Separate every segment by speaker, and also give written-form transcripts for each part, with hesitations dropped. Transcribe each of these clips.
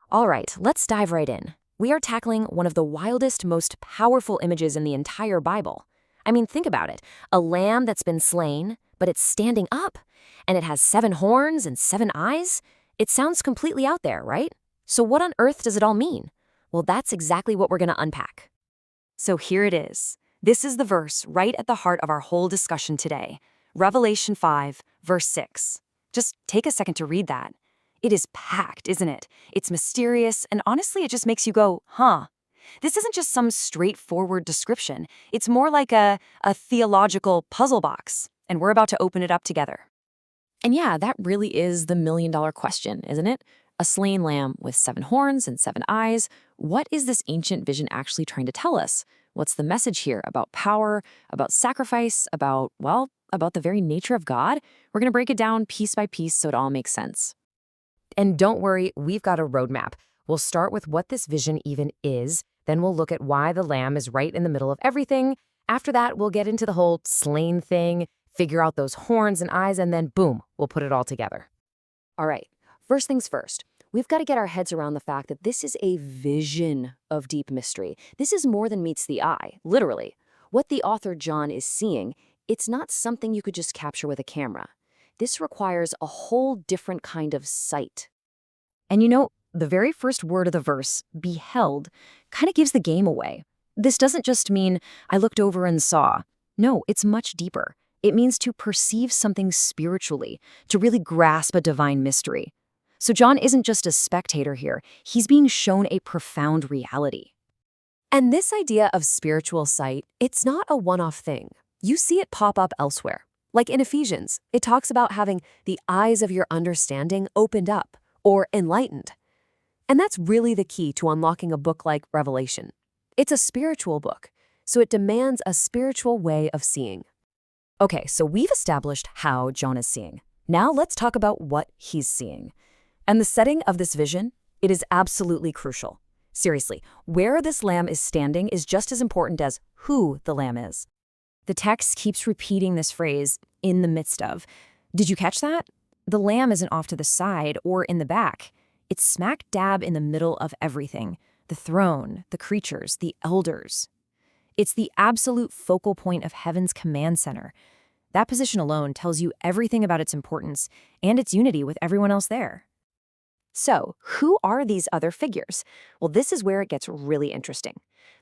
Speaker 1: All right, let's dive right in. We are tackling one of the wildest, most powerful images in the entire Bible. I mean, think about it. A lamb that's been slain, but it's standing up, and it has 7 horns and 7 eyes. It sounds completely out there, right? So what on earth does it all mean? Well, that's exactly what we're going to unpack. So here it is. This is the verse right at the heart of our whole discussion today. Revelation 5, verse 6. Just take a second to read that. It is packed, isn't it? It's mysterious, and honestly, it just makes you go, huh? This isn't just some straightforward description. It's more like a theological puzzle box, and we're about to open it up together. And yeah, that really is the million-dollar question, isn't it? A slain lamb with 7 horns and 7 eyes. What is this ancient vision actually trying to tell us? What's the message here about power, about sacrifice, about the very nature of God? We're going to break it down piece by piece so it all makes sense. And don't worry, we've got a roadmap. We'll start with what this vision even is, then we'll look at why the lamb is right in the middle of everything. After that, we'll get into the whole slain thing, figure out those horns and eyes, and then boom, we'll put it all together. All right, first things first. We've got to get our heads around the fact that this is a vision of deep mystery. This is more than meets the eye, literally. What the author John is seeing, it's not something you could just capture with a camera. This requires a whole different kind of sight. And you know, the very first word of the verse, beheld, kind of gives the game away. This doesn't just mean I looked over and saw. No, it's much deeper. It means to perceive something spiritually, to really grasp a divine mystery. So John isn't just a spectator here. He's being shown a profound reality. And this idea of spiritual sight, it's not a one-off thing. You see it pop up elsewhere. Like in Ephesians, it talks about having the eyes of your understanding opened up or enlightened. And that's really the key to unlocking a book like Revelation. It's a spiritual book, so it demands a spiritual way of seeing. Okay, so we've established how John is seeing. Now let's talk about what he's seeing. And the setting of this vision, it is absolutely crucial. Seriously, where this lamb is standing is just as important as who the lamb is. The text keeps repeating this phrase, in the midst of. Did you catch that? The lamb isn't off to the side or in the back. It's smack dab in the middle of everything. The throne, the creatures, the elders. It's the absolute focal point of heaven's command center. That position alone tells you everything about its importance and its unity with everyone else there. So, who are these other figures? Well, this is where it gets really interesting.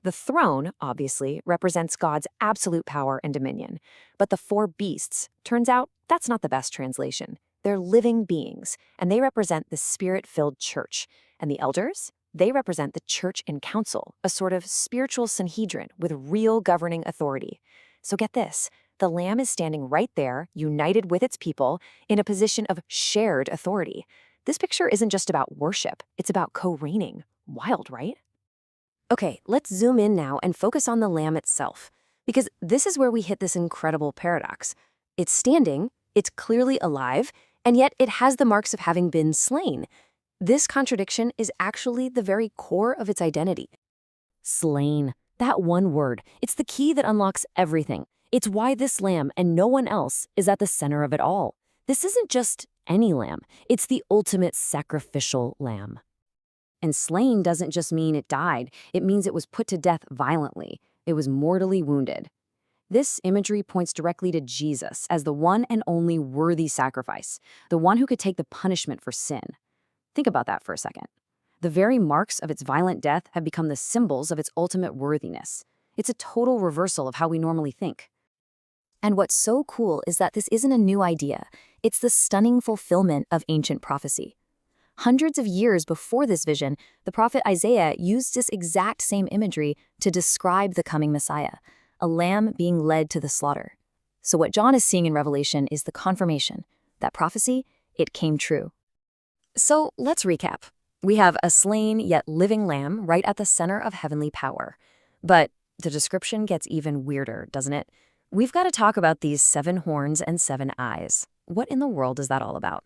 Speaker 1: The throne, obviously, represents God's absolute power and dominion. But the 4 beasts, turns out that's not the best translation. They're living beings, and they represent the spirit-filled church. And the elders? They represent the church in council, a sort of spiritual Sanhedrin with real governing authority. So get this, the lamb is standing right there, united with its people, in a position of shared authority. This picture isn't just about worship, it's about co-reigning. Wild, right? Okay, let's zoom in now and focus on the lamb itself, because this is where we hit this incredible paradox. It's standing, it's clearly alive, and yet it has the marks of having been slain. This contradiction is actually the very core of its identity. Slain. That one word. It's the key that unlocks everything. It's why this lamb and no one else is at the center of it all. This isn't just any lamb. It's the ultimate sacrificial lamb. And slain doesn't just mean it died. It means it was put to death violently. It was mortally wounded. This imagery points directly to Jesus as the one and only worthy sacrifice, the one who could take the punishment for sin. Think about that for a second. The very marks of its violent death have become the symbols of its ultimate worthiness. It's a total reversal of how we normally think. And what's so cool is that this isn't a new idea. It's the stunning fulfillment of ancient prophecy. Hundreds of years before this vision, the prophet Isaiah used this exact same imagery to describe the coming Messiah, a lamb being led to the slaughter. So what John is seeing in Revelation is the confirmation. That prophecy, it came true. So let's recap. We have a slain yet living lamb right at the center of heavenly power. But the description gets even weirder, doesn't it? We've got to talk about these 7 horns and 7 eyes. What in the world is that all about?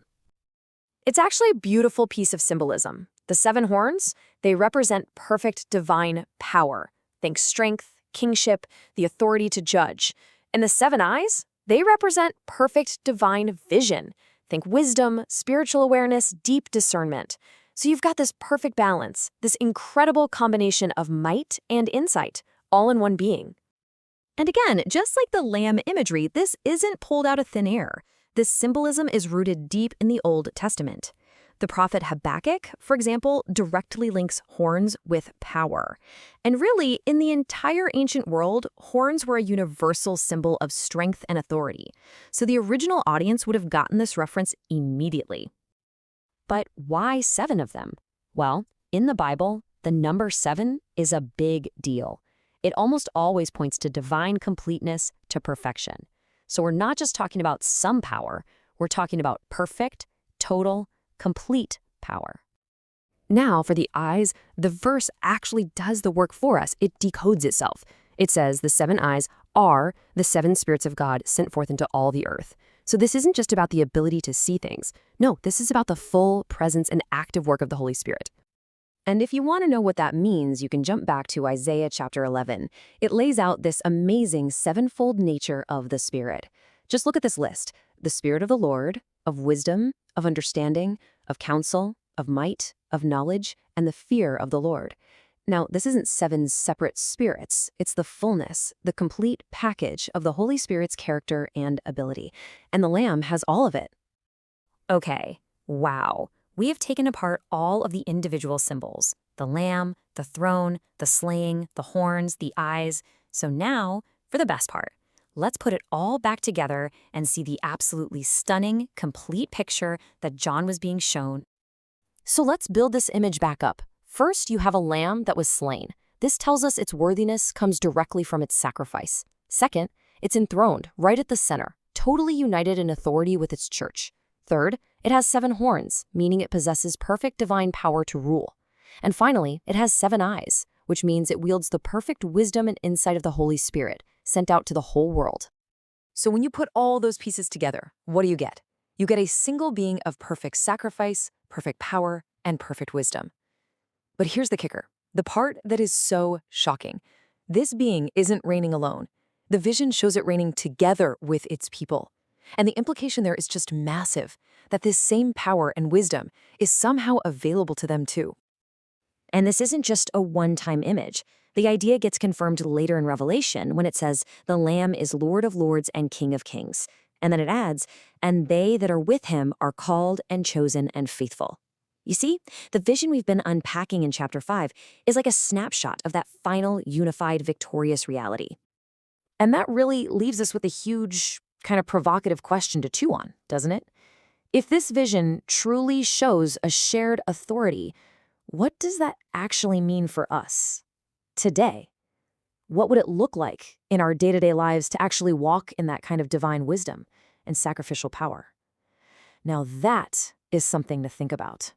Speaker 1: It's actually a beautiful piece of symbolism. The 7 horns, they represent perfect divine power. Think strength, kingship, the authority to judge. And the 7 eyes, they represent perfect divine vision. Think wisdom, spiritual awareness, deep discernment. So you've got this perfect balance, this incredible combination of might and insight, all in one being. And again, just like the lamb imagery, this isn't pulled out of thin air. This symbolism is rooted deep in the Old Testament. The prophet Habakkuk, for example, directly links horns with power. And really, in the entire ancient world, horns were a universal symbol of strength and authority. So the original audience would have gotten this reference immediately. But why 7 of them? Well, in the Bible, the number 7 is a big deal. It almost always points to divine completeness, to perfection. So we're not just talking about some power, we're talking about perfect, total, complete power. Now, for the eyes, the verse actually does the work for us. It decodes itself. It says the 7 eyes are the 7 spirits of God sent forth into all the earth. So this isn't just about the ability to see things. No, this is about the full presence and active work of the Holy Spirit. And if you want to know what that means, you can jump back to Isaiah chapter 11. It lays out this amazing 7-fold nature of the Spirit. Just look at this list: the Spirit of the Lord, of wisdom, of understanding, of counsel, of might, of knowledge, and the fear of the Lord. Now, this isn't 7 separate spirits. It's the fullness, the complete package of the Holy Spirit's character and ability. And the Lamb has all of it. Okay, wow. We have taken apart all of the individual symbols: the lamb, the throne, the slaying, the horns, the eyes. So now, for the best part, let's put it all back together and see the absolutely stunning, complete picture that John was being shown. So let's build this image back up. First, you have a lamb that was slain. This tells us its worthiness comes directly from its sacrifice. Second, it's enthroned right at the center, totally united in authority with its church. Third, it has 7 horns, meaning it possesses perfect divine power to rule. And finally, it has 7 eyes, which means it wields the perfect wisdom and insight of the Holy Spirit, sent out to the whole world. So when you put all those pieces together, what do you get? You get a single being of perfect sacrifice, perfect power, and perfect wisdom. But here's the kicker, the part that is so shocking. This being isn't reigning alone. The vision shows it reigning together with its people. And the implication there is just massive, that this same power and wisdom is somehow available to them too. And this isn't just a one-time image. The idea gets confirmed later in Revelation when it says, the Lamb is Lord of Lords and King of Kings. And then it adds, and they that are with him are called and chosen and faithful. You see, the vision we've been unpacking in chapter 5 is like a snapshot of that final, unified, victorious reality. And that really leaves us with a huge, kind of provocative question to chew on, doesn't it? If this vision truly shows a shared authority, what does that actually mean for us today? What would it look like in our day-to-day lives to actually walk in that kind of divine wisdom and sacrificial power? Now that is something to think about.